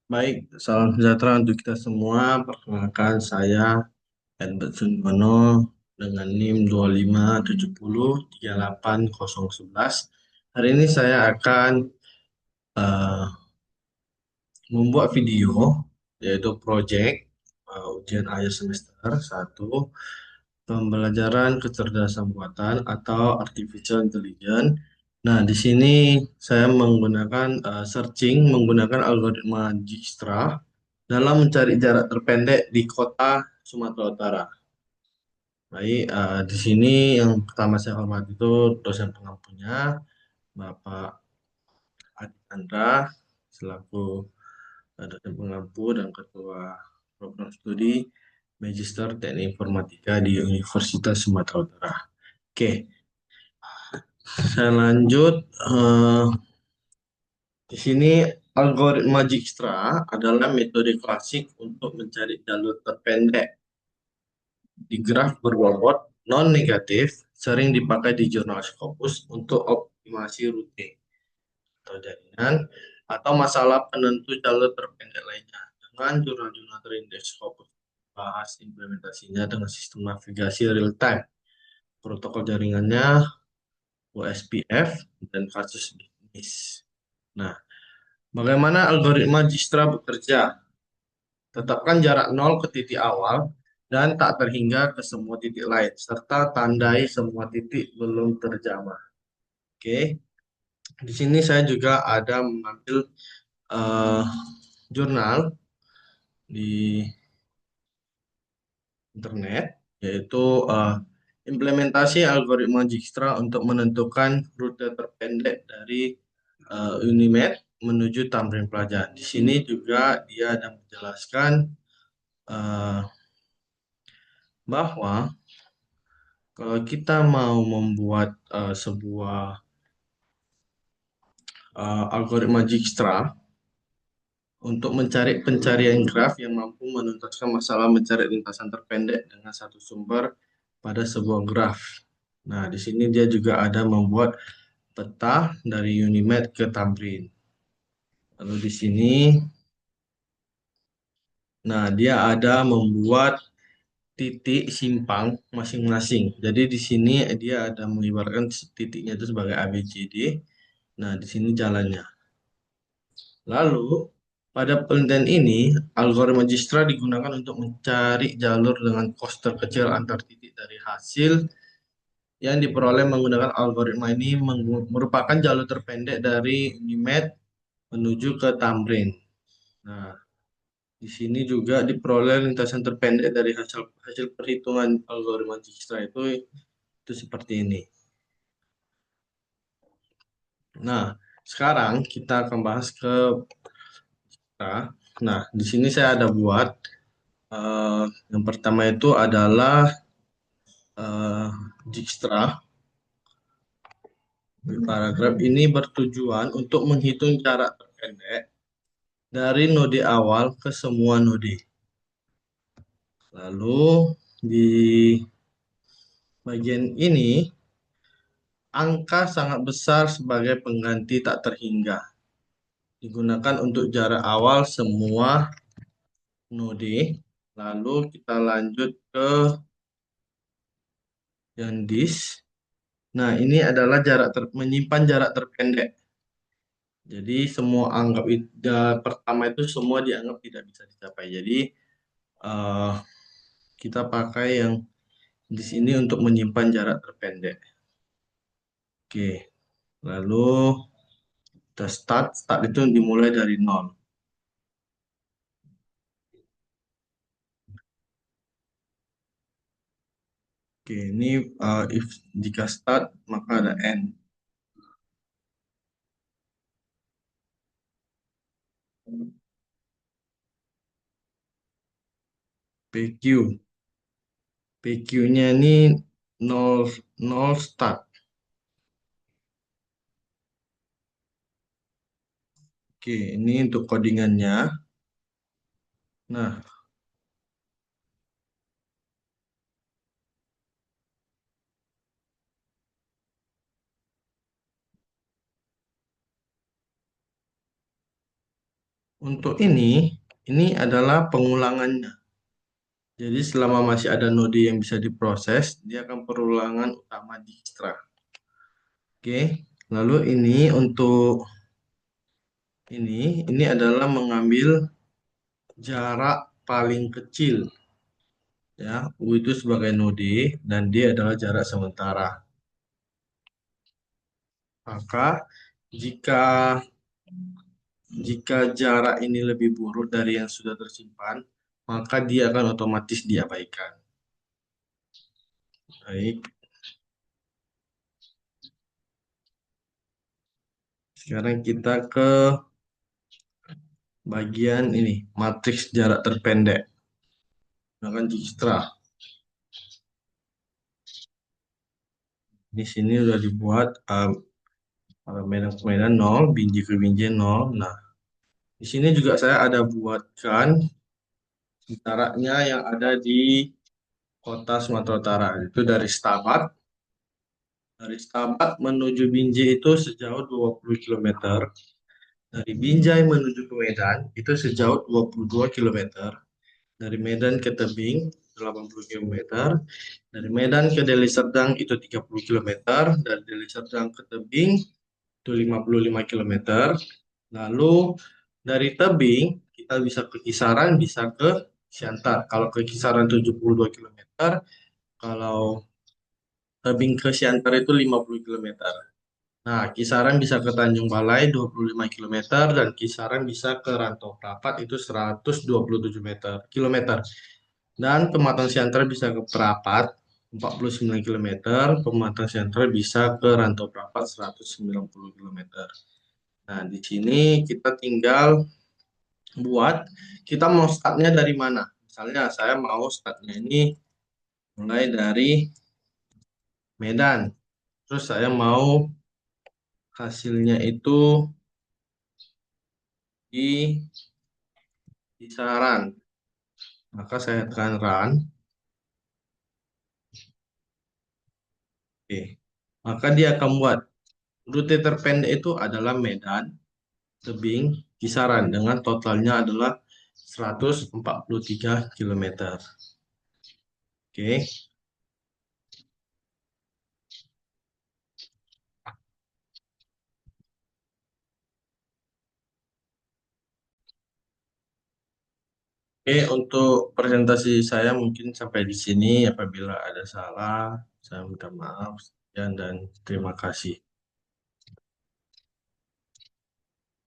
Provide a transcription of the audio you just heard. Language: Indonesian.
Baik, salam sejahtera untuk kita semua. Perkenalkan saya Edward Sundono dengan NIM 257038011. Hari ini saya akan eh, membuat video yaitu project ujian akhir semester 1 pembelajaran kecerdasan buatan atau artificial intelligence. Nah, di sini saya menggunakan searching menggunakan algoritma Dijkstra dalam mencari jarak terpendek di kota Sumatera Utara. Baik, di sini yang pertama saya hormati itu dosen pengampunya, Bapak Adi Chandra, selaku dosen pengampu dan ketua program studi Magister Teknik Informatika di Universitas Sumatera Utara. Oke, saya lanjut. Eh, di sini algoritma Dijkstra adalah metode klasik untuk mencari jalur terpendek di graf berbobot non-negatif, sering dipakai di jurnal Scopus untuk optimasi rute atau jaringan atau masalah penentu jalur terpendek lainnya. Dengan jurnal-jurnal terindeks Scopus bahas implementasinya dengan sistem navigasi real time, protokol jaringannya OSPF dan kasus bisnis. Nah, bagaimana algoritma Dijkstra bekerja? Tetapkan jarak nol ke titik awal dan tak terhingga ke semua titik lain, serta tandai semua titik belum terjamah. Oke, di sini saya juga ada mengambil eh, jurnal di internet, yaitu implementasi algoritma Dijkstra untuk menentukan rute terpendek dari Unimed menuju Tamrin Plaza. Di sini juga dia ada menjelaskan eh, bahwa kalau kita mau membuat sebuah algoritma Dijkstra untuk mencari pencarian graf yang mampu menuntaskan masalah mencari lintasan terpendek dengan satu sumber pada sebuah graf. Nah, di sini dia juga ada membuat peta dari Unimed ke Tamrin. Lalu di sini, nah dia ada membuat titik simpang masing-masing. Jadi di sini dia ada mengibarkan titiknya itu sebagai A, B, C, D. Nah, di sini jalannya. Lalu, pada penelitian ini, algoritma Dijkstra digunakan untuk mencari jalur dengan kos terkecil antar titik dari hasil yang diperoleh menggunakan algoritma ini merupakan jalur terpendek dari Unimed menuju ke Tamrin. Nah, di sini juga diperoleh lintasan terpendek dari hasil hasil perhitungan algoritma Dijkstra itu seperti ini. Nah, sekarang kita akan bahas ke nah, di sini saya ada buat yang pertama itu adalah eh, Dijkstra. Paragraf ini bertujuan untuk menghitung jarak terpendek dari node awal ke semua node. Lalu di bagian ini angka sangat besar sebagai pengganti tak terhingga. Digunakan untuk jarak awal semua node. Lalu kita lanjut ke yang disk. Nah, ini adalah menyimpan jarak terpendek. Jadi semua anggap pertama itu semua dianggap tidak bisa dicapai. Jadi eh, kita pakai yang di sini untuk menyimpan jarak terpendek. Oke, lalu kita start. Start itu dimulai dari nol. Oke, ini if jika start maka ada end. PQ. PQ-nya ini nol nol start. Oke, ini untuk codingannya. Nah, Untuk ini adalah pengulangannya. Jadi selama masih ada node yang bisa diproses, dia akan perulangan utama Dijkstra. Oke, lalu ini untuk ini adalah mengambil jarak paling kecil ya. U itu sebagai node dan dia adalah jarak sementara. Maka jika jika jarak ini lebih buruk dari yang sudah tersimpan, maka dia akan otomatis diabaikan. Baik, sekarang kita ke bagian ini, matriks jarak terpendek. Menggunakan Dijkstra. Di sini sudah dibuat medan-medan 0, biji ke biji 0. Nah, di sini juga saya ada buatkan jaraknya yang ada di kota Sumatera Utara. Itu dari Stabat menuju Binjai itu sejauh 20 kilometer. Dari Binjai menuju ke Medan itu sejauh 22 kilometer. Dari Medan ke Tebing 80 kilometer. Dari Medan ke Deli Serdang itu 30 kilometer. Dari Deli Serdang ke Tebing itu 55 kilometer. Lalu dari Tebing kita bisa ke Kisaran, bisa ke Siantar. Kalau ke Kisaran 72 kilometer, kalau Tebing ke Siantar itu 50 kilometer. Nah, kisaran bisa ke Tanjung Balai 25 kilometer dan kisaran bisa ke Rantau Prapat itu 127 kilometer. Dan Pematang Siantar bisa ke Prapat 49 kilometer, Pematang Siantar bisa ke Rantau Prapat 190 kilometer. Nah, di sini kita tinggal buat kita mau startnya dari mana. Misalnya saya mau startnya ini mulai dari Medan. Terus saya mau hasilnya itu di kisaran. Maka saya tekan run. Oke. Maka dia akan buat rute terpendek itu adalah Medan, Tebing, kisaran dengan totalnya adalah 143 kilometer. Oke. Oke, untuk presentasi saya mungkin sampai di sini. Apabila ada salah, saya minta maaf. Dan terima kasih.